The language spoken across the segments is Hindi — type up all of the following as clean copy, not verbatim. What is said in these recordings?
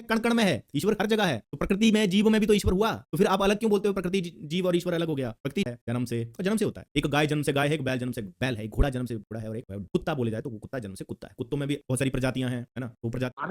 कण कण में है, ईश्वर हर जगह है। तो प्रकृति में, जीव में भी तो ईश्वर हुआ। तो फिर आप अलग क्यों बोलते हो प्रकृति, जीव और ईश्वर अलग हो गया? प्रकृति है जन्म से, और जन्म से होता है। एक गाय जन्म से गाय है, एक बैल जन्म से बैल है, एक घोड़ा जन्म से घोड़ा है, और एक कुत्ता बोले जाए तो वो कुत्ता जन्म से कुत्ता है। कुत्तों में भी बहुत सारी प्रजातियां हैं, है ना? वो प्रजाति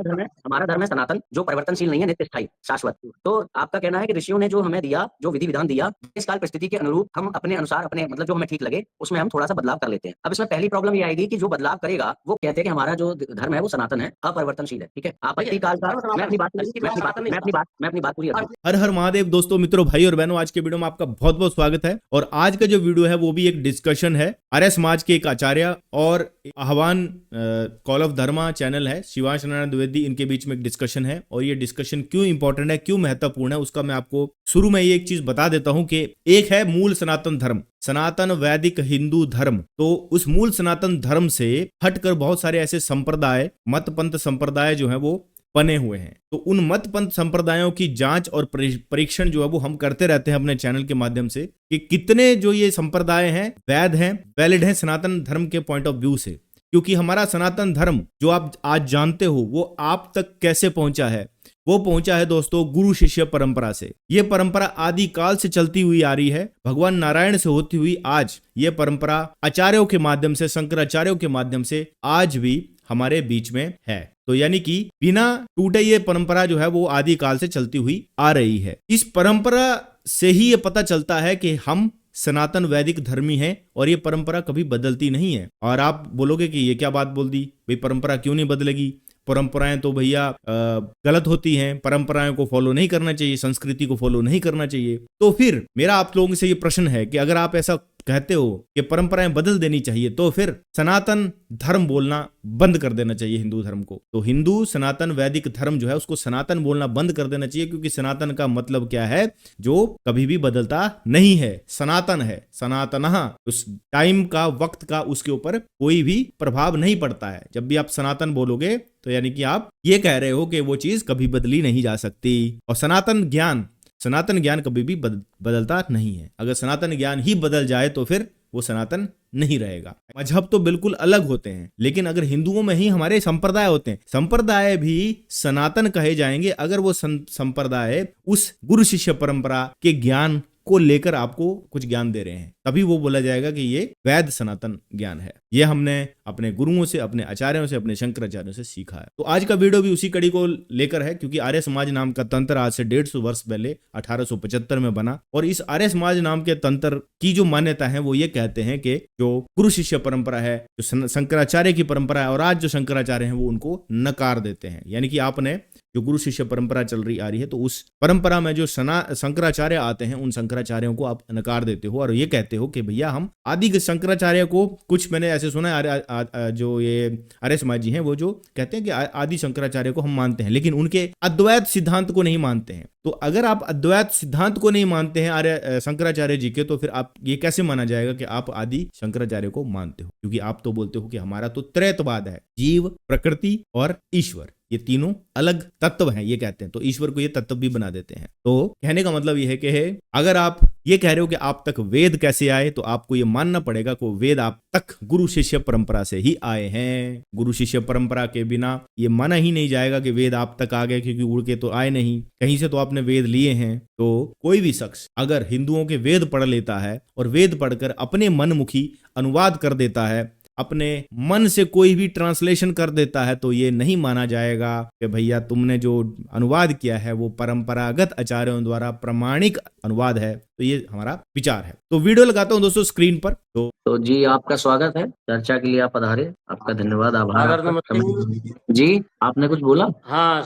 हमारा धर्म है सनातन, जो परिवर्तनशील नहीं है, नित्य स्थायी शाश्वत। तो आपका कहना है कि ऋषियों ने जो हमें दिया, जो विधि विधान दिया, इस काल परिस्थिति के अनुरूप हम अपने अनुसार, अपने मतलब जो हमें ठीक लगे उसमें हम थोड़ा सा बदलाव कर लेते हैं। अब इसमें पहली प्रॉब्लम ये आएगी कि जो बदलाव करेगा वो कहते हैं कि हमारा जो धर्म है वो सनातन है, अपरिवर्तनशील है। ठीक है, आपत्ति काल का मैं अपनी बात पूरी रखूं। हर हर महादेव। दोस्तों, मित्रों, भाई और बहनों, आज के वीडियो में आपका बहुत बहुत स्वागत है। और आज का जो वीडियो है वो भी एक डिस्कशन है। आर्य समाज के एक आचार्य और आह्वान कॉल ऑफ धर्मा चैनल है, शिवांश नारायण द्विवेदी, इनके बीच में एक डिस्कशन है। और ये डिस्कशन क्यों इंपॉर्टेंट है, क्यों महत्वपूर्ण है, उसका मैं आपको शुरू में ये एक चीज बता देता हूं कि एक है मूल सनातन धर्म, सनातन वैदिक हिंदू धर्म। तो उस मूल सनातन धर्म से हटकर बहुत सारे ऐसे संप्रदाय, मत पंथ संप्रदाय जो है वो बने हुए हैं। तो उन मत पंथ संप्रदायों की जांच और परीक्षण जो है वो हम करते रहते हैं अपने चैनल के माध्यम से, कि कितने जो ये संप्रदाय हैं वैध हैं, वैलिड हैं सनातन धर्म के पॉइंट ऑफ व्यू से। क्योंकि हमारा सनातन धर्म जो आप आज जानते हो वो आप तक कैसे पहुंचा है, वो पहुंचा है दोस्तों गुरु शिष्य परंपरा से। ये परंपरा आदि काल से चलती हुई आ रही है, भगवान नारायण से होती हुई आज ये परंपरा आचार्यों के माध्यम से, शंकराचार्यों के माध्यम से आज भी हमारे बीच में है। तो यानी कि बिना टूटे ये परंपरा जो है वो आदि काल से चलती हुई आ रही है। इस परंपरा से ही ये पता चलता है कि हम सनातन वैदिक धर्मी हैं और ये परंपरा कभी बदलती नहीं है। और आप बोलोगे कि ये क्या बात बोल दी भाई, परंपरा क्यों नहीं बदलेगी? परंपराएं तो भैया गलत होती हैं, परंपराओं को फॉलो नहीं करना चाहिए, संस्कृति को फॉलो नहीं करना चाहिए। तो फिर मेरा आप लोगों से ये प्रश्न है कि अगर आप ऐसा कहते हो कि परंपराएं बदल देनी चाहिए, तो फिर सनातन धर्म बोलना बंद कर देना चाहिए हिंदू धर्म को। तो हिंदू सनातन वैदिक धर्म जो है उसको सनातन बोलना बंद कर देना चाहिए। क्योंकि सनातन का मतलब क्या है? जो कभी भी बदलता नहीं है, सनातन है, सनातनः। उस टाइम का, वक्त का उसके ऊपर कोई भी प्रभाव नहीं पड़ता है। जब भी आप सनातन बोलोगे तो यानी कि आप ये कह रहे हो कि वो चीज कभी बदली नहीं जा सकती। और सनातन ज्ञान कभी भी बदलता नहीं है। अगर सनातन ज्ञान ही बदल जाए तो फिर वो सनातन नहीं रहेगा। मजहब तो बिल्कुल अलग होते हैं, लेकिन अगर हिंदुओं में ही हमारे संप्रदाय होते हैं, संप्रदाय भी सनातन कहे जाएंगे अगर वो संप्रदाय उस गुरु शिष्य परंपरा के ज्ञान को लेकर आपको कुछ ज्ञान दे रहे हैं, तभी वो बोला जाएगा कि ये वैध सनातन ज्ञान है। ये हमने अपने गुरुओं से, अपने आचार्यों से, अपने शंकराचार्यों से सीखा है। तो आज का वीडियो भी उसी कड़ी को लेकर है, क्योंकि आर्य समाज नाम का तंत्र आज से 150 वर्ष पहले 1875 में बना। और इस आर्य समाज नाम के तंत्र की जो मान्यता है वो ये कहते हैं कि जो गुरु शिष्य परंपरा है, जो शंकराचार्य की परंपरा है, और आज जो शंकराचार्य हैं वो उनको नकार देते हैं। यानी कि आपने जो गुरु शिष्य परंपरा चल रही आ रही है, तो उस परंपरा में जो शंकराचार्य आते हैं उन शंकराचार्यों को आप नकार देते हो और ये कहते हो कि भैया हम आदि शंकराचार्य को, कुछ मैंने ऐसे सुना है जो ये आर्य समाजी हैं वो जो कहते हैं कि आदि शंकराचार्य को हम मानते हैं, लेकिन उनके अद्वैत सिद्धांत को नहीं मानते हैं। तो अगर आप अद्वैत सिद्धांत को नहीं मानते हैं आर्य शंकराचार्य जी के, तो फिर आप ये कैसे माना जाएगा कि आप आदि शंकराचार्य को मानते हो? क्योंकि आप तो बोलते हो कि हमारा तो त्रैतवाद है, जीव, प्रकृति और ईश्वर, ये तीनों अलग तत्व हैं, ये कहते हैं। तो ईश्वर को ये तत्व भी बना देते हैं। तो कहने का मतलब ये है कि अगर आप ये कह रहे हो कि आप तक वेद कैसे आए, तो आपको ये मानना पड़ेगा कि वेद आप तक गुरु शिष्य परंपरा से ही आए हैं। गुरु शिष्य परंपरा के बिना ये माना ही नहीं जाएगा कि वेद आप तक आ गए, क्योंकि उड़ के तो आए नहीं, कहीं से तो आपने वेद लिए हैं। तो कोई भी शख्स अगर हिंदुओं के वेद पढ़ लेता है और वेद पढ़कर अपने मनमुखी अनुवाद कर देता है, अपने मन से कोई भी ट्रांसलेशन कर देता है, तो ये नहीं माना जाएगा कि भैया तुमने जो अनुवाद किया है वो परंपरागत आचार्यों द्वारा प्रमाणिक अनुवाद है। तो ये हमारा विचार है। तो वीडियो लगाता हूं दोस्तों स्क्रीन पर। तो जी आपका स्वागत है, चर्चा के लिए आप पधारे, आपका धन्यवाद, आभार। नमस्ते जी, आपने कुछ बोला? हाँ,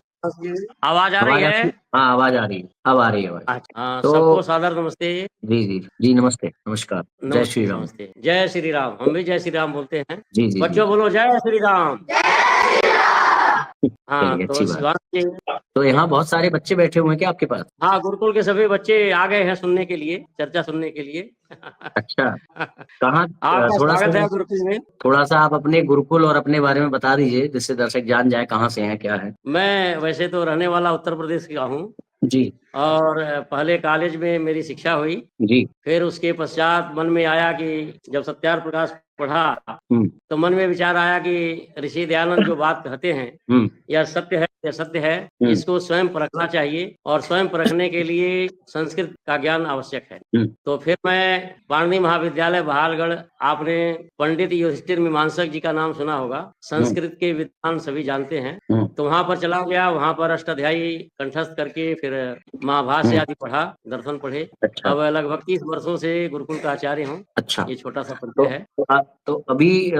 आवाज आ रही है? हाँ, आवाज आ रही है, अब आ रही है आवाज। हाँ, सबको सादर नमस्ते। जी जी जी, नमस्ते, नमस्कार, जय श्री राम। नमस्ते, जय श्री राम। हम भी जय श्री राम बोलते हैं। जी जी, बच्चों बोलो जय श्री राम। हाँ, अच्छी बात। तो तो यहाँ बहुत सारे बच्चे बैठे हुए हैं क्या आपके पास? हाँ, गुरुकुल के सभी बच्चे आ गए हैं सुनने के लिए, चर्चा सुनने के लिए। अच्छा, कहाँ? आपका स्वागत है गुरुकुल में। थोड़ा सा आप अपने गुरुकुल और अपने बारे में बता दीजिए, जिससे दर्शक जान जाए कहाँ से हैं, क्या है। मैं वैसे तो रहने वाला उत्तर प्रदेश का हूँ जी, और पहले कॉलेज में मेरी शिक्षा हुई जी, फिर उसके पश्चात मन में आया कि जब सत्याग्रह प्रकाश पढ़ा हम्म, तो मन में विचार आया कि ऋषि दयानंद जो बात कहते हैं हम्म, यह सत्य है, यह सत्य है, इसको स्वयं परखना चाहिए और स्वयं परखने के लिए संस्कृत का ज्ञान आवश्यक है। हम्म, तो फिर मैं पाणिनि महाविद्यालय बहालगढ़, आपने पंडित युधिष्ठिर मीमांसक जी का नाम सुना होगा, संस्कृत के विद्वान सभी जानते हैं, तो वहां पर चला गया। वहां पर अष्टाध्यायी कंठस्थ करके फिर महाभाष्य आदि पढ़ा, दर्शन पढ़े। अच्छा, अब लगभग 30 वर्षों से गुरुकुल का आचार्य हूँ। अच्छा। ये छोटा सा तो परिचय है। तो अभी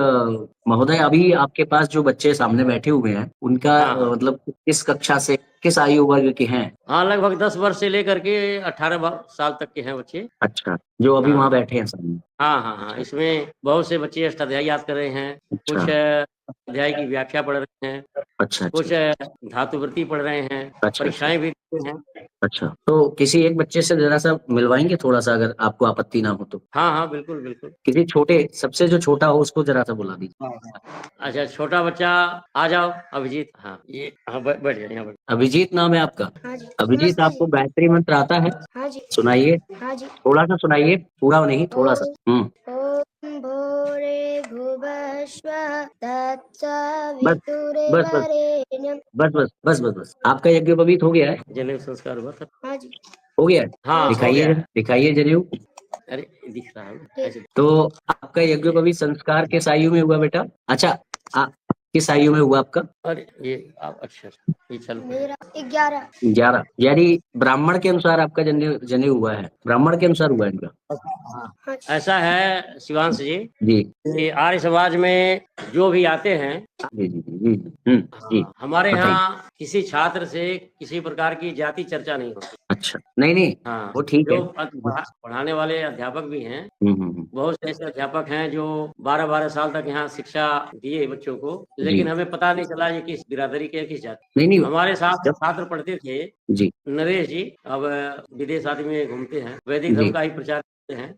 महोदय, अभी आपके पास जो बच्चे सामने बैठे हुए हैं उनका हाँ हाँ मतलब किस कक्षा से, किस आयु वर्ग के हैं? हाँ, लगभग 10 वर्ष से लेकर के 18 साल तक के हैं बच्चे। अच्छा, जो अभी वहाँ हाँ बैठे हैं सामने। हाँ हाँ हाँ, अच्छा, इसमें बहुत से बच्चे अष्टाध्यायी याद कर रहे हैं, अच्छा, कुछ अध्याय की व्याख्या पढ़ रहे हैं, अच्छा, कुछ अच्छा, धातुवृत्ति पढ़ रहे हैं, अच्छा, अच्छा, परीक्षाएं भी देते हैं। अच्छा। तो किसी एक बच्चे से जरा सा मिलवाएंगे थोड़ा सा, अगर आपको आपत्ति ना हो तो। हाँ हाँ, बिल्कुल बिल्कुल। किसी छोटे, सबसे जो छोटा हो उसको जरा सा बुला दीजिए। अच्छा, छोटा बच्चा आ जाओ, अभिजीत। हाँ ये, हाँ बैठ जाए, यहाँ बैठ। अभिजीत नाम है आपका? हाँ जी। अभिजीत, नमस्ते आपको जी। गायत्री मंत्र आता है? हाँ जी। सुनाइए, हाँ जी। थोड़ा सा सुनाइए, पूरा नहीं, थोड़ा सा। ओम भूरे भुवः स्वः बस, बस, बस, तत्सवितुर्वरेण्यं। बस, बस, बस, बस, बस। आपका यज्ञोपवीत हो गया है? जनेऊ संस्कार हुआ था। हाँ जी। हो गया है? हाँ, हो दिखाइए, गया है। दिखाइए जनेऊ। अरे दिख रहा है ठीक। ऐसे। तो आपका यज्ञोपवीत संस्कार किस आयु में हुआ बेटा? अच्छा, किस आयु में हुआ आपका? अरे ये अच्छा, ये चल। मेरा 11। 11, यानी ब्राह्मण के अनुसार आपका जनेऊ हुआ है, ब्राह्मण के अनुसार हुआ है इनका। हाँ जी। ऐसा है शिवांश जी, जी, कि आर्य समाज में जो भी आते हैं, जी, जी, जी, जी, हमारे बताइए। यहाँ किसी छात्र से किसी प्रकार की जाति चर्चा नहीं होती। अच्छा, नहीं, नहीं, हाँ, वो ठीक है। जो पढ़ाने वाले अध्यापक भी हैं, हम्म। बहुत से ऐसे अध्यापक हैं जो 12-12 साल तक यहाँ शिक्षा दिए बच्चों को, लेकिन जी, हमें पता नहीं चला ये किस बिरादरी के, किस जाति। नहीं, नहीं, हमारे साथ जब, छात्र पढ़ते थे, जी, नरेश जी, अब विदेश आदि में घूमते हैं, वैदिक धर्म जी, का ही प्रचार करते हैं।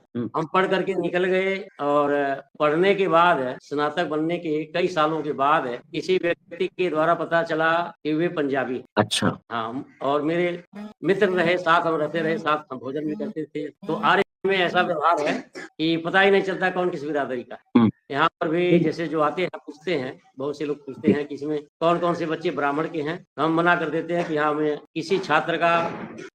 हम्म, हम पढ़ करके निकल गए और पढ़ने के बाद, स्नातक बनने के कई सालों के बाद किसी व्यक्ति के द्वारा पता चला कि वे पंजाबी हैं। अच्छा, हाँ, और मेरे मित्र रहे, साथ हम रहते रहे, साथ हम भोजन भी करते थे। तो आर्य में ऐसा व्यवहार है कि पता ही नहीं चलता कौन किस बिरादरी का है। हम्म, यहाँ पर भी जैसे जो आते हैं पूछते हैं, बहुत से लोग पूछते हैं कि इसमें कौन कौन से बच्चे ब्राह्मण के हैं। हम मना कर देते हैं कि यहाँ हमें किसी छात्र का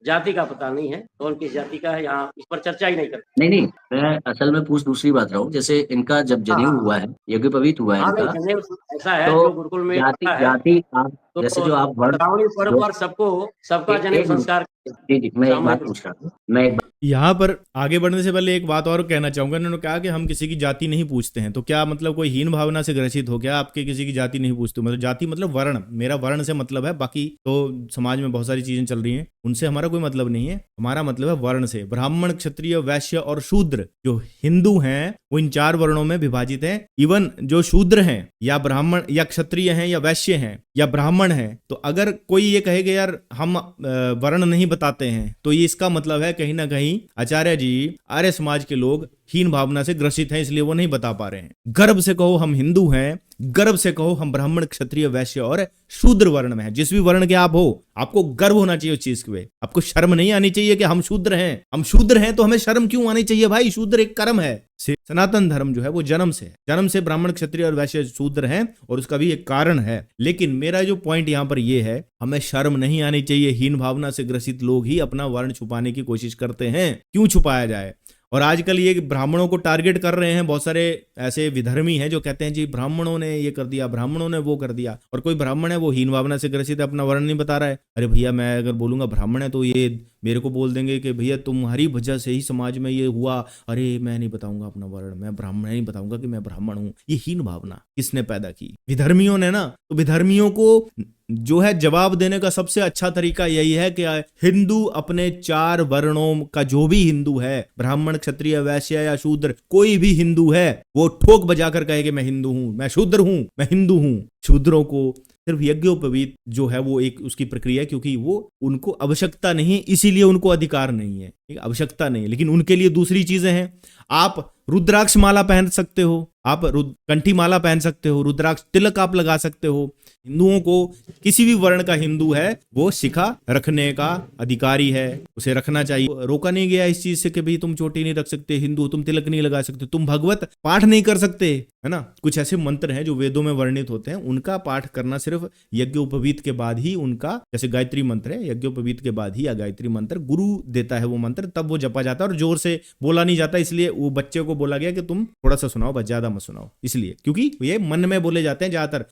जाति का पता नहीं है, कौन किस जाति का है, यहाँ इस पर चर्चा ही नहीं करते। नहीं, नहीं, मैं असल में पूछ दूसरी बात रहा हूँ, जैसे इनका जब जनेऊ हुआ है, यज्ञोपवीत हुआ है हाँ नहीं, इनका, जनेऊ ऐसा है तो जो गुरुकुल में जाति, होता है, जाति आप, तो जैसे जो आप वर्ण, श्रावणी पर्व जो, पर सबका जनेऊ एक मिनट, संस्कार जी, जी, मैं एक सामूहिक बात पूछ रहा हूँ, मैं एक यहाँ पर आगे बढ़ने से पहले एक बात और कहना चाहूंगा। इन्होंने कहा कि हम किसी की जाति नहीं पूछते हैं, तो क्या मतलब कोई हीन भावना से ग्रसित हो गया? आपके किसी की जाति नहीं पूछते? मतलब जाति मतलब वर्ण, मेरा वर्ण से मतलब है, बाकी तो समाज में बहुत सारी चीजें चल रही हैं, उनसे हमारा कोई मतलब नहीं है। हमारा मतलब है वर्ण से। ब्राह्मण, क्षत्रिय, वैश्य और शूद्र जो हिंदू हैं वो इन 4 वर्णों में विभाजित हैं। इवन जो शूद्र हैं या ब्राह्मण या क्षत्रिय हैं या वैश्य हैं या ब्राह्मण हैं, तो अगर कोई ये कहेगा यार हम वर्ण नहीं बताते हैं, तो ये इसका मतलब है कहीं ना कहीं आचार्य जी, आर्य समाज के लोग हीन भावना से ग्रसित हैं, इसलिए वो नहीं बता पा रहे हैं। गर्व से कहो हम हिंदू हैं, गर्व से कहो हम ब्राह्मण, क्षत्रिय, वैश्य और शूद्र वर्ण में हैं। जिस भी वर्ण के आप हो, आपको गर्व होना चाहिए उस चीज के। आपको शर्म नहीं आनी चाहिए कि हम शूद्र हैं। हम शूद्र हैं तो हमें शर्म क्यों आनी चाहिए भाई? शूद्र एक कर्म है। सनातन धर्म जो है वो जन्म से ब्राह्मण, क्षत्रिय और वैश्य शूद्र हैं, और उसका भी एक कारण है। लेकिन मेरा जो पॉइंट यहाँ पर ये है, हमें शर्म नहीं आनी चाहिए। हीन भावना से ग्रसित लोग ही अपना वर्ण छुपाने की कोशिश करते हैं। क्यों छुपाया जाए? और आजकल ये ब्राह्मणों को टारगेट कर रहे हैं। बहुत सारे ऐसे विधर्मी हैं जो कहते हैं जी ब्राह्मणों ने ये कर दिया, ब्राह्मणों ने वो कर दिया। और कोई ब्राह्मण है वो हीन भावना से ग्रसित है, अपना वर्ण नहीं बता रहा है। अरे भैया, मैं अगर बोलूंगा ब्राह्मण है तो ये मेरे को बोल देंगे कि भैया तुम्हारी वजह से ही समाज में ये हुआ। अरे मैं नहीं बताऊंगा अपना वर्ण, मैं ब्राह्मण नहीं बताऊंगा कि मैं ब्राह्मण हूं। ये हीन भावना किसने पैदा की? विधर्मियों ने ना। तो विधर्मियों को जो है जवाब देने का सबसे अच्छा तरीका यही है कि हिंदू अपने 4 वर्णों का, जो भी हिंदू है, ब्राह्मण, क्षत्रिय, वैश्य या शूद्र, कोई भी हिंदू है, वो ठोक बजाकर कहे कि मैं हिंदू हूं, मैं शूद्र हूं, मैं हिंदू हूं। शूद्रों को सिर्फ यज्ञोपवीत जो है वो एक उसकी प्रक्रिया है, क्योंकि वो उनको आवश्यकता नहीं है, इसीलिए उनको अधिकार नहीं है। आवश्यकता नहीं है, लेकिन उनके लिए दूसरी चीजें हैं। आप रुद्राक्ष माला पहन सकते हो, आप कंठी माला पहन सकते हो, रुद्राक्ष तिलक आप लगा सकते हो। हिंदुओं को किसी भी वर्ण का हिंदू है वो शिखा रखने का अधिकारी है, उसे रखना चाहिए। रोका नहीं गया इस चीज से कि भाई तुम चोटी नहीं रख सकते हिंदू, तुम तिलक नहीं लगा सकते, तुम भगवत पाठ नहीं कर सकते, है ना। कुछ ऐसे मंत्र हैं जो वेदों में वर्णित होते हैं, उनका पाठ करना सिर्फ यज्ञोपवीत के बाद ही, उनका जैसे गायत्री मंत्र है, यज्ञोपवीत के बाद ही या गायत्री मंत्र गुरु देता है वो मंत्र, तब वो जपा जाता है और जोर से बोला नहीं जाता। इसलिए वो बच्चे को बोला गया कि तुम थोड़ा सा सुनाओ, बस ज्यादा मत सुनाओ, इसलिए क्योंकि ये मन में बोले जाते हैं ज्यादातर।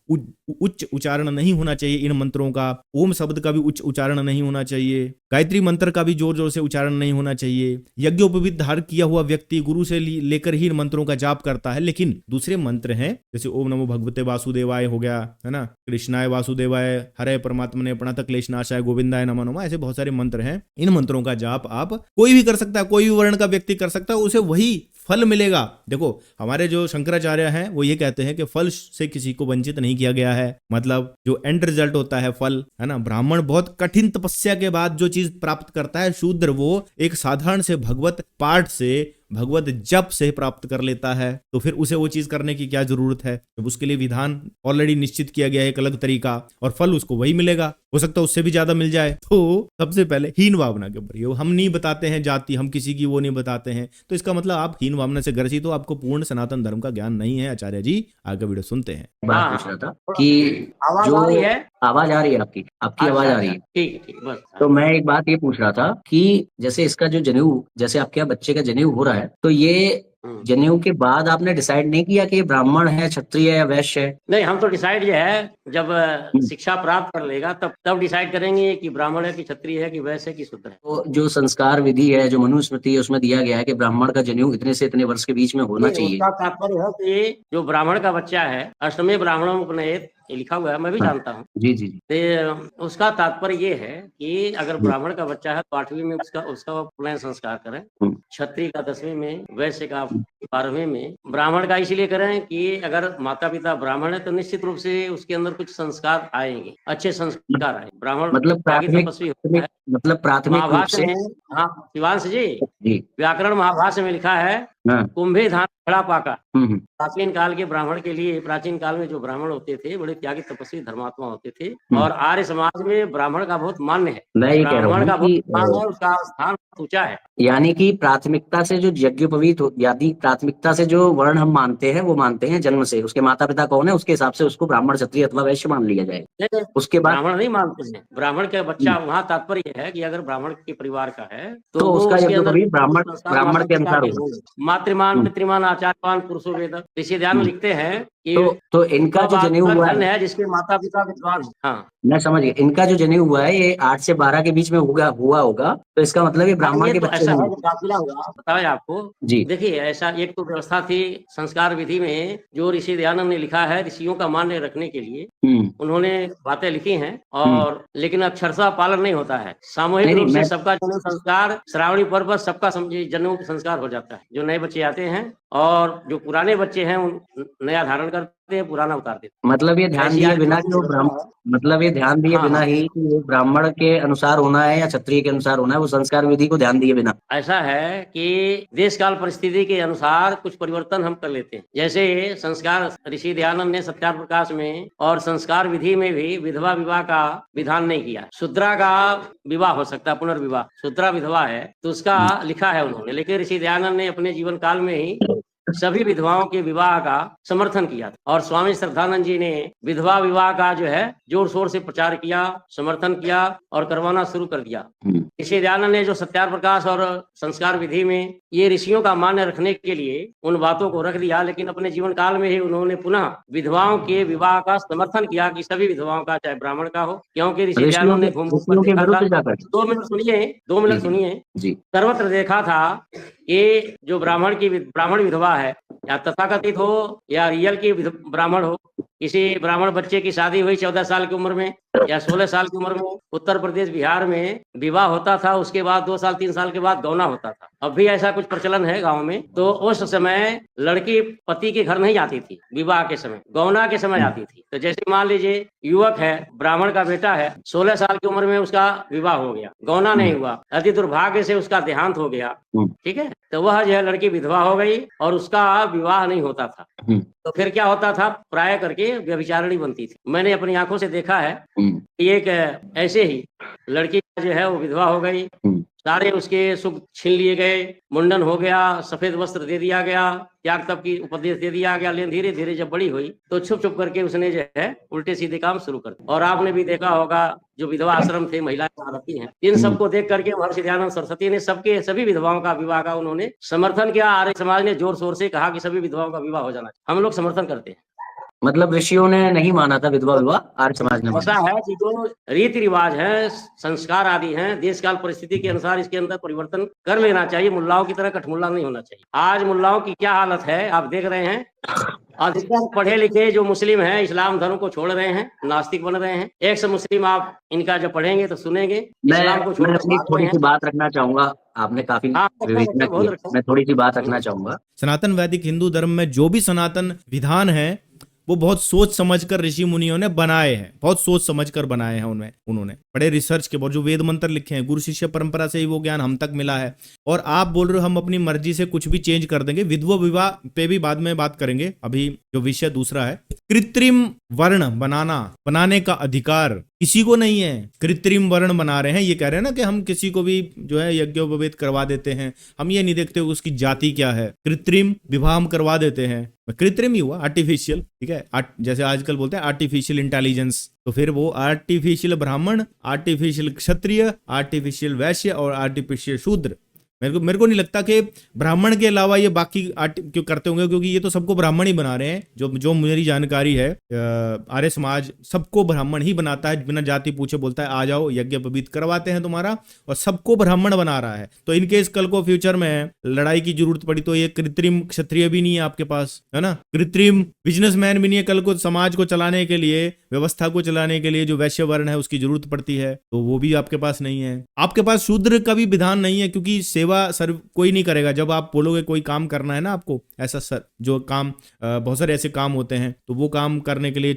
उच्च उच्चारण नहीं होना चाहिए इन मंत्रों का, ओम शब्द का भी उच्च उच्चारण नहीं होना चाहिए, गायत्री मंत्र का भी जोर जोर से उच्चारण नहीं होना चाहिए। यज्ञोपवीत धारण किया हुआ व्यक्ति गुरु से लेकर ही इन मंत्रों का जाप करता है। लेकिन दूसरे मंत्र हैं जैसे ओम नमो भगवते वासुदेवाय हो गया, है ना, कृष्णाय वासुदेवाय, हरे परमात्मने प्रणत क्लेशनाशाय गोविंदाय नमो नमः, ऐसे बहुत सारे मंत्र हैं। इन मंत्रों का जाप आप कोई भी कर सकता है, कोई भी वर्ण का व्यक्ति कर सकता है, उसे वही फल मिलेगा। देखो हमारे जो शंकराचार्य हैं वो ये कहते हैं कि फल से किसी को वंचित नहीं किया गया है, मतलब जो एंड रिजल्ट होता है फल, है ना। ब्राह्मण बहुत कठिन तपस्या के बाद जो चीज प्राप्त करता है, शूद्र वो एक साधारण से भगवत पाठ से, भगवत जप से प्राप्त कर लेता है। तो फिर उसे वो चीज करने की क्या जरूरत है जब उसके लिए विधान ऑलरेडी निश्चित किया गया है, एक अलग तरीका, और फल उसको वही मिलेगा, हो सकता है उससे भी ज्यादा मिल जाए। तो सबसे पहले हीन भावना के ऊपर, ये हम नहीं बताते हैं जाति, हम किसी की वो नहीं बताते हैं, तो इसका मतलब आप हीन भावना से ग्रसित हो, आपको पूर्ण सनातन धर्म का ज्ञान नहीं है। आचार्य जी आगे वीडियो सुनते हैं। बात पूछ रहा था कि आवाज आ रही है, आवाज आ रही है आपकी आवाज आ रही है। ठीक बस। तो मैं एक बात ये पूछ रहा था कि जैसे इसका जो जनेऊ, जैसे आपके यहाँ बच्चे का जनेऊ हो रहा है, तो ये जनेऊ के बाद आपने डिसाइड नहीं किया कि ये ब्राह्मण है, क्षत्रिय है या वैश्य है? नहीं, हम तो डिसाइड ये है जब शिक्षा प्राप्त कर लेगा तब डिसाइड करेंगे कि ब्राह्मण है कि क्षत्रिय है कि वैश्य है कि शूद्र है। तो जो संस्कार विधि है, जो मनुस्मृति है, उसमें दिया गया है कि ब्राह्मण का जनेऊ इतने से इतने वर्ष के बीच में होना चाहिए। उसका तात्पर्य है कि जो ब्राह्मण का बच्चा है, अष्टमे ब्राह्मणों उपनयेत, ये लिखा हुआ है, मैं भी जानता हूँ। जी जी। तो उसका तात्पर्य ये है कि अगर ब्राह्मण का बच्चा है तो 8वीं में उसका उपनयन संस्कार करें, क्षत्रिय का 10वीं में, वैश्य का 12वीं में। ब्राह्मण का इसलिए करें कि अगर माता पिता ब्राह्मण है तो निश्चित रूप से उसके अंदर कुछ संस्कार आएंगे, अच्छे संस्कार आएंगे। ब्राह्मण मतलब तपस्वी होता है। प्राथमिक महाभाष्य में, हाँ शिवांश जी, व्याकरण महाभाष्य में लिखा है, कुंभे धान खड़ा पाका। प्राचीन काल के ब्राह्मण के लिए, प्राचीन काल में जो ब्राह्मण होते थे बड़े त्यागी तपस्वी धर्मात्मा होते थे, और आर्य समाज में ब्राह्मण का बहुत मान्य है, ब्राह्मण का बहुत मान है, उसका स्थान ऊंचा है। यानी कि प्राथमिकता से जो यज्ञोपवीत, यानी प्राथमिकता से जो वर्ण हम मानते हैं वो मानते हैं जन्म से, उसके माता पिता कौन है उसके हिसाब से उसको ब्राह्मण, क्षत्रिय अथवा वैश्य मान लिया जाए। उसके बाद ब्राह्मण नहीं मानते हैं, ब्राह्मण का बच्चा, वहाँ तात्पर्य है कि अगर ब्राह्मण के परिवार का है तो उसका यज्ञोपवीत ब्राह्मण के अनुसार होगा। मातृमान पितृमान आचार्यवान पुरुषो वेद, ऋषि ध्यान लिखते हैं कि तो इनका जो जनेऊ हुआ है जिसके माता पिता विद्वान। हाँ मैं समझ गया, इनका जो जनेऊ हुआ है ये 8 से 12 के बीच में हुआ होगा, तो इसका मतलब ये ब्राह्मण के बच्चे ऐसा है, दाखिला हुआ बताया आपको जी। देखिए ऐसा एक तो व्यवस्था थी संस्कार विधि में, जो ऋषि दयानंद ने लिखा है, ऋषियों का मान्य रखने के लिए उन्होंने बातें लिखी हैं, और लेकिन अक्षरशः पालन नहीं होता है। सामूहिक रूप से सबका जन्म संस्कार श्रावणी पर्व पर सबका जन्म संस्कार हो जाता है। जो नए बच्चे आते हैं और जो पुराने बच्चे हैं नया धारण करते हैं, पुराना उतार देते। मतलब ये ध्यान दिए बिना कि वो बिना ही कि वो ब्राह्मण के अनुसार होना है या क्षत्रिय के अनुसार होना है, वो संस्कार विधि को ध्यान दिए बिना। ऐसा है कि देश काल परिस्थिति के अनुसार कुछ परिवर्तन हम कर लेते हैं। जैसे संस्कार ऋषि दयानंद ने सत्यार प्रकाश में और संस्कार विधि में भी विधवा विवाह का विधान नहीं किया। शूद्रा का विवाह हो सकता है, पुनर्विवाह, शूद्रा विधवा है तो उसका लिखा है उन्होंने, लेकिन ऋषि दयानंद ने अपने जीवन काल में ही सभी विधवाओं के विवाह का समर्थन किया था। और स्वामी श्रद्धानंद जी ने विधवा विवाह का जो है जोर शोर से प्रचार किया, समर्थन किया और करवाना शुरू कर दिया। ऋषि दयानंद ने जो सत्यार प्रकाश और संस्कार विधि में ये ऋषियों का मान्य रखने के लिए उन बातों को रख दिया, लेकिन अपने जीवन काल में ही उन्होंने पुनः विधवाओं के विवाह का समर्थन किया कि सभी विधवाओं का, चाहे ब्राह्मण का हो, क्योंकि ऋषि दयानंद ने घूम 2 मिनट सुनिए सर्वत्र देखा था कि जो ब्राह्मण विधवा है, या तथाकथित हो या रियल की ब्राह्मण हो, किसी ब्राह्मण बच्चे की शादी हुई 14 साल की उम्र में या 16 साल की उम्र में, उत्तर प्रदेश बिहार में विवाह होता था, उसके बाद 2 साल 3 साल के बाद गौना होता था। अब भी ऐसा कुछ प्रचलन है गांव में। तो उस समय लड़की पति के घर नहीं आती थी, विवाह के समय, गौना के समय आती थी। तो जैसे मान लीजिए युवक है, ब्राह्मण का बेटा है, 16 साल की उम्र में उसका विवाह हो गया, गौना नहीं हुआ, अति दुर्भाग्य से उसका देहांत हो गया, ठीक है, तो वह जो है लड़की विधवा हो गई और उसका विवाह नहीं होता था। तो फिर क्या होता था, प्राय करके व्यभिचारिणी बनती थी। मैंने अपनी आंखों से देखा है कि एक ऐसे ही लड़की जो है वो विधवा हो गई, सारे उसके सुख छीन लिए गए, मुंडन हो गया, सफेद वस्त्र दे दिया गया, त्याग तप की उपदेश दे दिया गया। लेकिन धीरे धीरे जब बड़ी हुई तो छुप छुप करके उसने जो है उल्टे सीधे काम शुरू कर दिए। और आपने भी देखा होगा जो विधवा आश्रम थे, महिलाएं वहां रहती हैं, इन सबको देख करके महर्षि दयानंद सरस्वती ने सभी विधवाओं का विवाह का उन्होंने समर्थन किया। आर्य समाज ने जोर शोर से कहा कि सभी विधवाओं का विवाह हो जाना चाहिए। हम लोग समर्थन करते हैं। मतलब ऋषियों ने नहीं माना था विधवा विवाह, आर्य समाज ने ऐसा माना। है कि जो रीति रिवाज है, संस्कार आदि हैं, देश काल परिस्थिति के अनुसार इसके अंदर परिवर्तन कर लेना चाहिए। मुल्लाओं की तरह कठमुल्ला नहीं होना चाहिए। आज मुल्लाओं की क्या हालत है आप देख रहे हैं। अधिकतर पढ़े लिखे जो मुस्लिम हैं इस्लाम धर्म को छोड़ रहे हैं, नास्तिक बन रहे हैं। एक से मुस्लिम आप इनका जब पढ़ेंगे तो सुनेंगे इस्लाम को छोड़ मैं अपनी थोड़ी सी बात रखना चाहूंगा। आपने काफी विवेचना की है, मैं थोड़ी सी बात रखना चाहूंगा। सनातन वैदिक हिंदू धर्म में जो भी सनातन विधान है वो बहुत सोच समझकर ऋषि मुनियों ने बनाए हैं, बहुत सोच समझकर बनाए हैं। उनमें उन्होंने बड़े रिसर्च के बाद जो वेद मंत्र लिखे हैं, गुरु शिष्य परंपरा से ही वो ज्ञान हम तक मिला है। और आप बोल रहे हो हम अपनी मर्जी से कुछ भी चेंज कर देंगे। विधवा विवाह पे भी बाद में बात करेंगे, अभी जो विषय दूसरा है। कृत्रिम वर्ण बनाने का अधिकार किसी को नहीं है। कृत्रिम वर्ण बना रहे हैं, ये कह रहे हैं ना कि हम किसी को भी जो है यज्ञोपवीत करवा देते हैं, हम ये नहीं देखते उसकी जाति क्या है। कृत्रिम विवाह हम करवा देते हैं, कृत्रिम ही हुआ, आर्टिफिशियल, ठीक है। जैसे आजकल बोलते हैं आर्टिफिशियल इंटेलिजेंस, तो फिर वो आर्टिफिशियल ब्राह्मण, आर्टिफिशियल क्षत्रिय, आर्टिफिशियल वैश्य और आर्टिफिशियल शूद्र। मेरे को नहीं लगता कि ब्राह्मण के अलावा ये बाकी क्यों करते होंगे, क्योंकि ये तो सबको ब्राह्मण ही बना रहे हैं। जो मेरी जानकारी है, आर्य समाज सबको ब्राह्मण ही बनाता है, बिना जाति पूछे बोलता है आ जाओ यज्ञ पवीत करवाते हैं तुम्हारा, और सबको ब्राह्मण बना रहा है। तो इनके इस कल को फ्यूचर में लड़ाई की जरूरत पड़ी तो ये कृत्रिम क्षत्रिय भी नहीं है आपके पास, है ना, कृत्रिम बिजनेसमैन भी नहीं है। कल को समाज को चलाने के लिए, व्यवस्था को चलाने के लिए जो वैश्य वर्ण है उसकी जरूरत पड़ती है, तो वो भी आपके पास नहीं है। आपके पास शूद्र का भी विधान नहीं है, क्योंकि सेवा सर्व कोई नहीं करेगा। जब आप बोलोगे कोई काम करना है ना आपको, ऐसा जो काम बहुत सारे ऐसे काम होते हैं, तो वो काम करने के लिए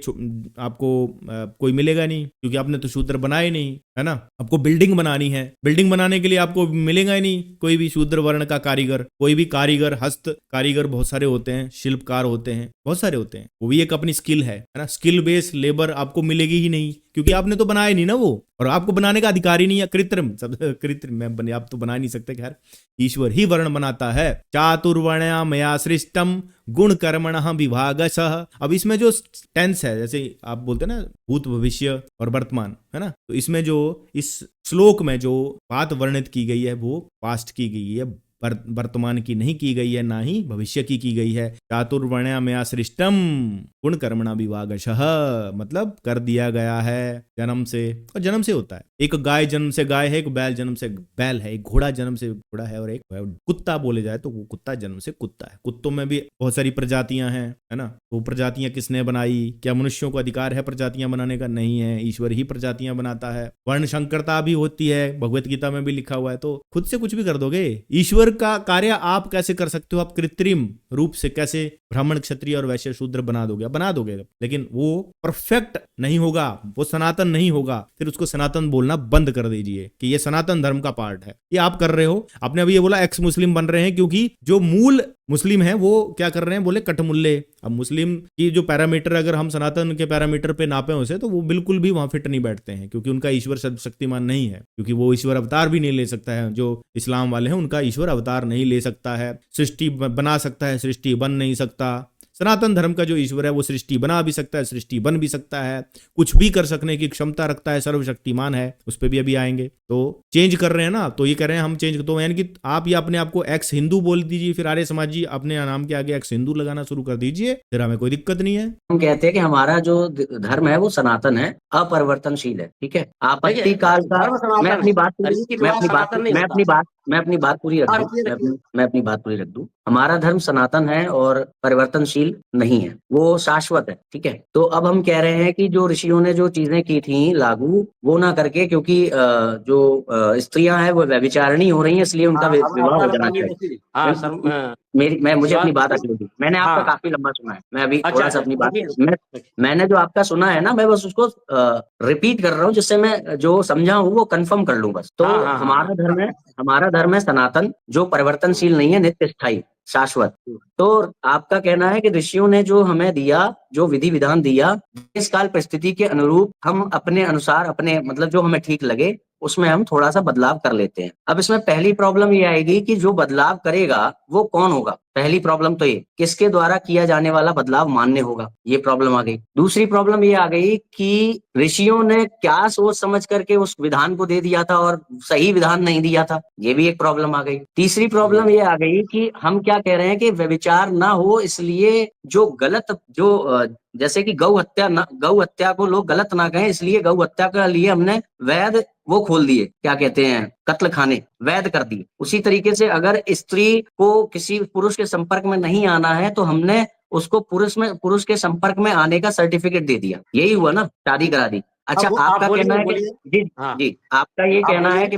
आपको कोई मिलेगा नहीं, क्योंकि आपने तो शूद्र बनाए नहीं, है ना। आपको बिल्डिंग बनानी है, बिल्डिंग बनाने के लिए आपको मिलेगा ही नहीं कोई भी शूद्र वर्ण का कारीगर। कोई भी कारीगर, हस्त कारीगर बहुत सारे होते हैं, शिल्पकार होते हैं, बहुत सारे होते हैं, वो भी एक अपनी स्किल है ना। स्किल बेस्ड लेबर आपको मिलेगी ही नहीं, क्योंकि आपने तो बनाया नहीं ना वो, और आपको बनाने का अधिकार ही नहीं है। कृत्रिम सब कृत्रिम में आप तो बना नहीं सकते। खैर, ईश्वर ही वर्ण बनाता है। चातुर्वर्ण्या मया सृष्टम गुण कर्मणः विभागशः। अब इसमें जो टेंस है, जैसे आप बोलते हैं ना भूत भविष्य और वर्तमान, है ना, तो इसमें जो इस श्लोक में जो बात वर्णित की गई है वो पास्ट की गई है, वर्तमान की नहीं की गई है, ना ही भविष्य की गई है। चातुर्वर्ण्या मया सृष्टम गुण कर्मणा विभागशः, मतलब कर दिया गया है जन्म से, और जन्म से होता है। एक गाय जन्म से गाय है, एक बैल जन्म से बैल है, एक घोड़ा जन्म से घोड़ा है, और एक कुत्ता बोले जाए तो वो कुत्ता जन्म से कुत्ता है। कुत्तों में भी बहुत सारी प्रजातियां हैं, है ना। वो प्रजातियां किसने बनाई? क्या मनुष्यों को अधिकार है प्रजातियां बनाने का? नहीं है, ईश्वर ही प्रजातियां बनाता है। वर्ण संकरता भी होती है, भगवत गीता में भी लिखा हुआ है। तो खुद से कुछ भी कर दोगे? ईश्वर का कार्य आप कैसे कर सकते हो? आप कृत्रिम रूप से कैसे ब्राह्मण क्षत्रिय और वैश्य शूद्र बना दोगे, लेकिन वो परफेक्ट नहीं होगा, वो सनातन नहीं होगा। फिर उसको सनातन बोलना बंद कर दीजिए कि ये सनातन धर्म का पार्ट है। ये आप कर रहे हो। आपने अभी ये बोला एक्स मुस्लिम बन रहे हैं, क्योंकि जो मूल मुस्लिम है वो क्या कर रहे हैं, बोले कटमुल्ले। अब मुस्लिम की जो पैरामीटर अगर हम सनातन के पैरामीटर पे नापे उसे, तो वो बिल्कुल भी वहां फिट नहीं बैठते हैं, क्योंकि उनका ईश्वर शक्तिमान नहीं है, क्योंकि वो ईश्वर अवतार भी नहीं ले सकता है। जो इस्लाम वाले हैं उनका ईश्वर अवतार नहीं ले सकता है। सृष्टि बना सकता है, सृष्टि बन नहीं सकता। सनातन धर्म का जो ईश्वर है वो सृष्टि बना भी सकता है, सृष्टि बन भी सकता है, कुछ भी कर सकने की क्षमता रखता है, सर्वशक्तिमान है। उस पर भी अभी आएंगे। तो चेंज कर रहे हैं ना, तो ये कह रहे हैं हम चेंज, तो यानी कि आप ये अपने आप को एक्स हिंदू बोल दीजिए, फिर आर्य समाज जी अपने नाम के आगे एक्स हिंदू लगाना शुरू कर दीजिए, फिर हमें कोई दिक्कत नहीं है। हम कहते हैं कि हमारा जो धर्म है वो सनातन है, अपरिवर्तनशील है, ठीक है। आपत्ति काल का मैं अपनी बात पूरी रख दूं। हमारा धर्म सनातन है और परिवर्तनशील नहीं है, वो शाश्वत है, ठीक है। तो अब हम कह रहे हैं कि जो ऋषियों ने जो चीजें की थी लागू, वो ना करके, क्योंकि जो स्त्रियां हैं वो व्यभिचारिणी हो रही हैं, इसलिए उनका विवाह हो जाना चाहिए। मुझे अपनी बात रखनी थी। मैंने आपका काफी लंबा सुना है, मैं अभी थोड़ा सा अपनी बात मैंने जो आपका सुना है ना, मैं बस उसको रिपीट कर रहा हूँ, जिससे मैं जो समझा हूँ वो कंफर्म कर लूं बस। तो हमारा धर्म है सनातन, जो परिवर्तनशील नहीं है, नित्य स्थायी शाश्वत। तो आपका कहना है कि ऋषियों ने जो हमें दिया, जो विधि विधान दिया, इस काल परिस्थिति के अनुरूप हम अपने अनुसार, अपने मतलब जो हमें ठीक लगे उसमें हम थोड़ा सा बदलाव कर लेते हैं। अब इसमें पहली प्रॉब्लम ये आएगी कि जो बदलाव करेगा वो कौन होगा। पहली प्रॉब्लम तो ये, किसके द्वारा किया जाने वाला बदलाव मान्य होगा, ये प्रॉब्लम आ गई। दूसरी प्रॉब्लम ये आ गई कि ऋषियों ने क्या सोच समझ करके उस विधान को दे दिया था और सही विधान नहीं दिया था, ये भी एक प्रॉब्लम आ गई। तीसरी प्रॉब्लम ये आ गई कि हम क्या कह रहे हैं कि व्यभिचार ना हो, इसलिए जो गलत जैसे कि गौ हत्या को लोग गलत ना कहें, इसलिए गौ हत्या के लिए हमने वैध वो खोल दिए, क्या कहते हैं, कत्ल खाने वैध कर दिए। उसी तरीके से अगर स्त्री को किसी पुरुष के संपर्क में नहीं आना है तो हमने उसको पुरुष के संपर्क में आने का सर्टिफिकेट दे दिया, यही हुआ ना, शादी करा दी। अच्छा, आप आपका बोलिए, कहना है कि बोलिए। जी हाँ, जी, आपका ये आप कहना है बोलिए। कि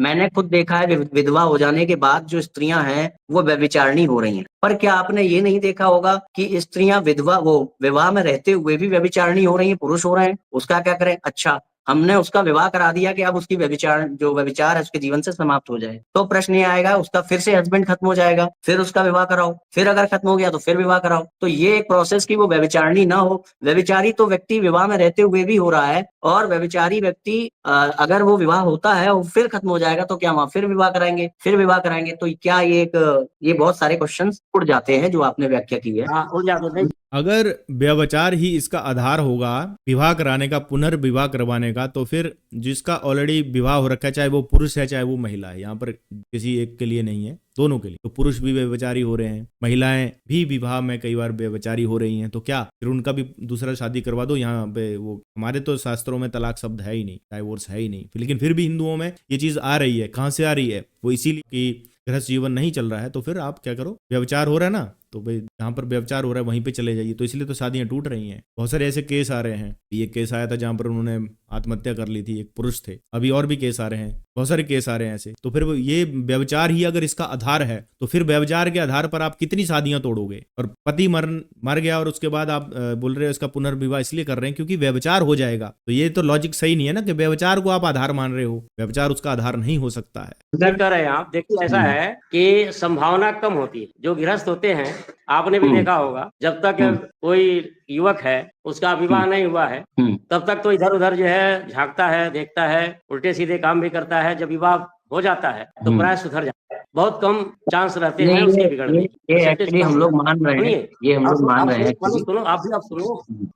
मैंने खुद देखा है विधवा हो जाने के बाद जो स्त्रियां हैं वो व्यभिचारिणी हो रही हैं। पर क्या आपने ये नहीं देखा होगा कि स्त्रियां विवाह में रहते हुए भी व्यभिचारिणी हो रही हैं, पुरुष हो रहे हैं, उसका क्या करें। अच्छा, हमने उसका विवाह करा दिया कि अब उसकी व्यभिचार है उसके जीवन से समाप्त हो जाए, तो प्रश्न ये आएगा, उसका फिर से हस्बैंड खत्म हो जाएगा, फिर उसका विवाह कराओ, फिर अगर खत्म हो गया तो फिर विवाह कराओ। तो ये एक प्रोसेस की वो व्यभिचारिणी ना हो। व्यभिचारी तो व्यक्ति विवाह में रहते हुए भी हो रहा है, और व्यभिचारी व्यक्ति अगर वो विवाह होता है और फिर खत्म हो जाएगा तो क्या वहां फिर विवाह कराएंगे। तो क्या ये बहुत सारे क्वेश्चन उठ जाते हैं जो आपने व्याख्या की है। हाँ, उड़ जाते थे। अगर व्यभिचार ही इसका आधार होगा विवाह कराने का, पुनर्विवाह करवाने का, तो फिर जिसका ऑलरेडी विवाह हो रखा है, चाहे वो पुरुष है चाहे वो महिला है, यहाँ पर किसी एक के लिए नहीं है, दोनों के लिए। तो पुरुष भी व्यभिचारी हो रहे हैं, महिलाएं भी विवाह में कई बार व्यभिचारी हो रही हैं, तो क्या फिर उनका भी दूसरा शादी करवा दो। यहाँ पे वो हमारे तो शास्त्रों में तलाक शब्द है ही नहीं, डाइवोर्स है ही नहीं, लेकिन फिर भी हिंदुओं में ये चीज आ रही है। कहाँ से आ रही है? वो इसीलिए कि गृहस्थ जीवन नहीं चल रहा है, तो फिर आप क्या करो, व्यभिचार हो रहा है ना, तो भाई जहाँ पर व्यभिचार हो रहा है वहीं पे चले जाइए। तो इसलिए तो शादियां टूट रही हैं। बहुत सारे ऐसे केस आ रहे हैं। ये केस आया था जहाँ पर उन्होंने आत्महत्या कर ली थी, एक पुरुष थे। अभी और भी केस आ रहे हैं, बहुत सारे केस आ रहे हैं ऐसे। तो फिर ये व्यभिचार ही अगर इसका आधार है, तो फिर व्यभिचार के आधार पर आप कितनी शादियां तोड़ोगे। और पति मर गया और उसके बाद आप बोल रहे हो इसका पुनर्विवाह इसलिए कर रहे हैं क्योंकि व्यभिचार हो जाएगा। तो ये तो लॉजिक सही नहीं है ना, कि व्यभिचार को आप आधार मान रहे हो। व्यभिचार उसका आधार नहीं हो सकता है। कर रहे हैं आप। देखिए, ऐसा है कि संभावना कम होती है। जो गृहस्थ होते हैं, आपने भी देखा होगा, जब तक कोई युवक है उसका विवाह नहीं हुआ है तब तक तो इधर उधर जो है झांकता है, देखता है, उल्टे सीधे काम भी करता है। जब विवाह हो जाता है तो प्राय सुधर जाता है। बहुत कम चांस रहते हैं उसके बिगड़ने के। ये एक्चुअली हम लोग मान रहे हैं, ये हम लोग मान रहे हैं। सुनो,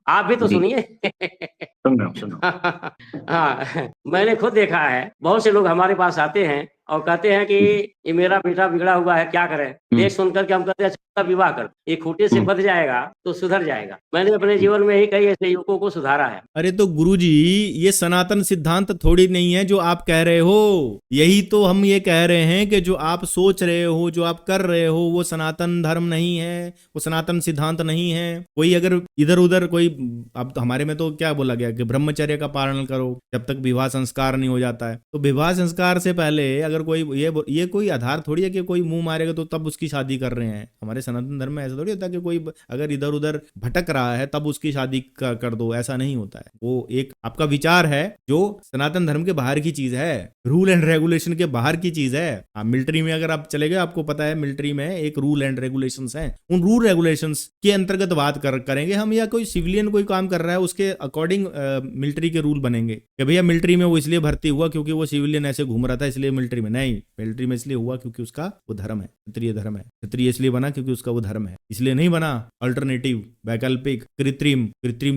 आप भी तो सुनिए। सुनो। हाँ, मैंने खुद देखा है, बहुत से लोग हमारे पास आते हैं और कहते हैं कि ये मेरा बेटा बिगड़ा हुआ है, क्या करें। देख सुनकर के हम कहते हैं अच्छा विवाह कर, ये खूंटे से बच जाएगा तो सुधर जाएगा। मैंने अपने जीवन में ही कई ऐसे युवकों को सुधारा है। अरे तो गुरुजी, ये सनातन सिद्धांत थोड़ी नहीं है जो आप कह रहे हो। यही तो हम ये कह रहे हैं कि जो आप सोच रहे हो, जो आप कर रहे हो, वो सनातन धर्म नहीं है, वो सनातन सिद्धांत नहीं है। कोई अगर इधर उधर कोई, अब तो हमारे में तो क्या बोला गया कि ब्रह्मचर्य का पालन करो जब तक विवाह संस्कार नहीं हो जाता है। तो विवाह संस्कार से पहले अगर कोई ये कोई आधार थोड़ी है कि कोई मुंह मारेगा तो तब उसकी शादी कर रहे हैं। हमारे सनातन धर्म में ऐसा थोड़ी होता कि कोई अगर इधर उधर भटक रहा है तब उसकी शादी कर दो, ऐसा नहीं होता है। वो एक आपका विचार है जो सनातन धर्म के बाहर की चीज है, रूल एंड रेगुलेशन के बाहर की चीज है। मिलिट्री में अगर आप चले गए, आपको पता है मिलिट्री में एक रूल एंड रेगुलेशंस हैं। उन रूल रेगुलेशंस के अंतर्गत बात करेंगे हम, या कोई सिविलियन कोई काम कर रहा है उसके अकॉर्डिंग मिलिट्री के रूल बनेंगे कि भैया मिलिट्री में वो इसलिए भर्ती हुआ क्योंकि वो सिविलियन ऐसे घूम रहा था इसलिए मिलिट्री में नहीं। मिलिट्री में इसलिए हुआ क्योंकि उसका वो धर्म है, क्षत्रिय धर्म है। क्षत्रिय इसलिए बना क्योंकि उसका वो धर्म है, इसलिए नहीं बना अल्टरनेटिव, वैकल्पिक, कृत्रिम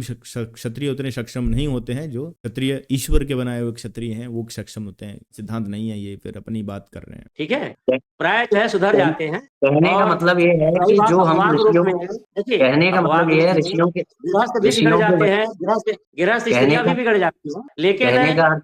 क्षत्रिय उतने सक्षम नहीं होते हैं जो क्षत्रिय ईश्वर के बनाए हुए क्षत्रिय हैं, वो सक्षम होते हैं। सिद्धांत नहीं है ये, फिर अपनी बात कर रहे हैं। ठीक है, प्राय जो है सुधर जाते हैं। कहने का मतलब ये है कि जो हम ऋषियों, कहने का मतलब ये है ऋषियों के गृहस्थ स्त्रियां भी बिगड़ जाती हैं, लेकिन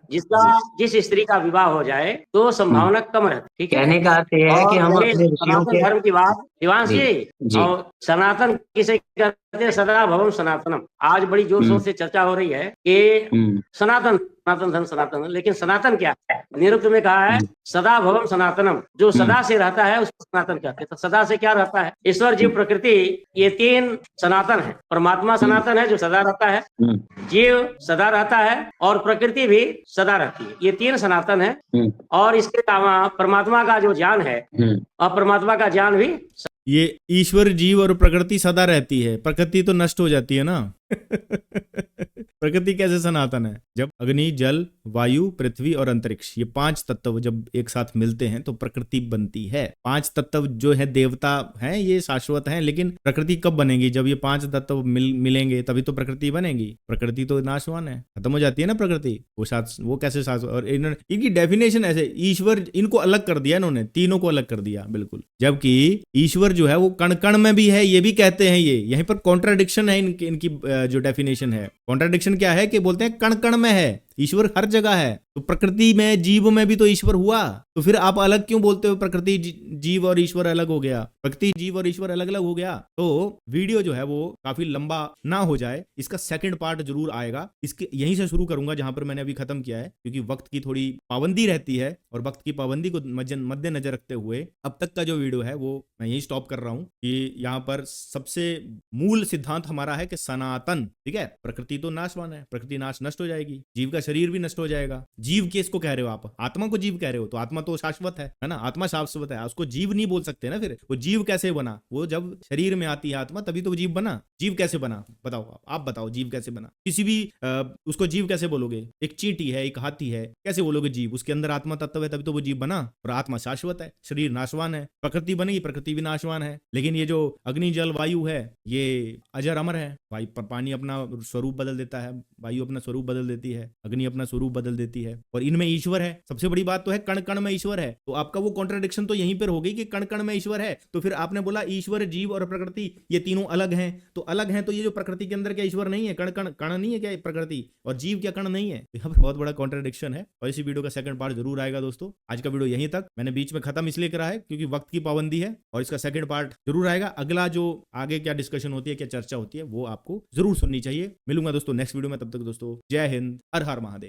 जिस स्त्री का विवाह हो जाए तो संभावना कम रहती है। ठीक है, कहने का अर्थ ये है कि हम अपने ऋषियों के धर्म की बात शिवांश जी, जी, जी। और सनातन किसे कहते हैं? सदा भवम सनातनम। आज बड़ी जोर शोर हम्म, से चर्चा हो रही है कि हम्म, सनातन सनातन धर्म सनातन धर्म, लेकिन सनातन क्या है? निरुक्त में कहा है हम्म, सदा भवम सनातनम, जो हम्म, सदा से रहता है उसको सनातन कहते हैं। तो सदा से क्या रहता है? ईश्वर, जीव, प्रकृति, ये तीन सनातन है। परमात्मा सनातन है जो सदा रहता है, हम्म, जीव सदा रहता है और प्रकृति भी सदा रहती है। ये तीन सनातन है। हम्म, और इसके अलावा परमात्मा का जो ज्ञान है हम्म। और परमात्मा का ज्ञान भी ये ईश्वर, जीव और प्रकृति सदा रहती है, प्रकृति तो नष्ट हो जाती है ना। प्रकृति कैसे सनातन है? जब अग्नि, जल, वायु, पृथ्वी और अंतरिक्ष, ये 5 तत्व जब एक साथ मिलते हैं तो प्रकृति बनती है। 5 तत्व जो है देवता हैं, ये शाश्वत हैं, लेकिन प्रकृति कब बनेगी? जब ये 5 तत्व मिलेंगे तभी तो प्रकृति बनेगी। प्रकृति तो नाशवान है, खत्म हो जाती है ना प्रकृति। वो कैसे शाश्वत? और इनकी डेफिनेशन ऐसे, ईश्वर, इनको अलग कर दिया इन्होंने, तीनों को अलग कर दिया बिल्कुल। जबकि ईश्वर जो है वो कण कण में भी है, ये भी कहते हैं। ये यहीं पर कॉन्ट्राडिक्शन है इनकी जो डेफिनेशन है। कॉन्ट्राडिक्शन क्या है कि बोलते हैं कण कण में है, ईश्वर हर जगह है। तो प्रकृति में, जीव में भी तो ईश्वर हुआ, तो फिर आप अलग क्यों बोलते हो? प्रकृति, जीव और ईश्वर अलग हो गया, प्रकृति, जीव और ईश्वर अलग अलग हो गया। तो वीडियो जो है वो काफी लंबा ना हो जाए, इसका सेकंड पार्ट जरूर आएगा। इसके यहीं से शुरू करूंगा जहां पर मैंने अभी खत्म किया है, क्योंकि वक्त की थोड़ी पाबंदी रहती है और वक्त की पाबंदी को मद्देनजर रखते हुए अब तक का जो वीडियो है वो मैं यही स्टॉप कर रहा हूं कि यहाँ पर सबसे मूल सिद्धांत हमारा है कि सनातन, ठीक है। प्रकृति तो नाशवान है, प्रकृति नष्ट हो जाएगी, जीव का शरीर भी नष्ट हो जाएगा। जीव किसको कह रहे हो आप? आत्मा को जीव कह रहे हो, तो आत्मा तो शाश्वत है ना? आत्मा शाश्वत है, उसको जीव नहीं बोल सकते ना। फिर वो जीव कैसे बना? वो जब शरीर में आती है आत्मा तभी तो जीव बना। जीव कैसे बना बताओ, आप बताओ, जीव कैसे बना? किसी भी उसको जीव कैसे बोलोगे? एक चींटी है, एक हाथी है, कैसे बोलोगे जीव? उसके अंदर आत्मा तत्व है तभी तो वो जीव बना। और आत्मा शाश्वत है, शरीर नाशवान है। प्रकृति बनेगी, प्रकृति भी नाशवान है, लेकिन ये जो अग्नि, जल, वायु है ये अजर अमर है। पानी अपना स्वरूप बदल देता है, वायु अपना स्वरूप बदल देती है, अग्नि अपना स्वरूप बदल देती है, और इनमें ईश्वर है। सबसे बड़ी बात तो है कण कण में ईश्वर है। तो आपका वो कॉन्ट्रडिक्शन तो यहीं पर हो गई कि कण कण में ईश्वर है, तो फिर आपने बोला ईश्वर, जीव और प्रकृति ये तीनों अलग हैं। तो अलग हैं तो ये जो प्रकृति के अंदर क्या ईश्वर नहीं है? कण कण कण नहीं है क्या प्रकृति? और जीव क्या कण नहीं है? यहाँ पर बहुत बड़ा कॉन्ट्रडिक्शन है। और इसी वीडियो का सेकंड पार्ट जरूर आएगा दोस्तों। आज का वीडियो यहीं तक, मैंने बीच में खत्म इसलिए करा है क्योंकि वक्त की पाबंदी है, और इसका सेकंड पार्ट जरूर आएगा। अगला जो आगे क्या डिस्कशन होती है, क्या चर्चा होती है, वो आपको जरूर सुननी चाहिए। मिलूंगा दोस्तों नेक्स्ट वीडियो में, तब तक दोस्तों जय हिंद, हर हर महादेव।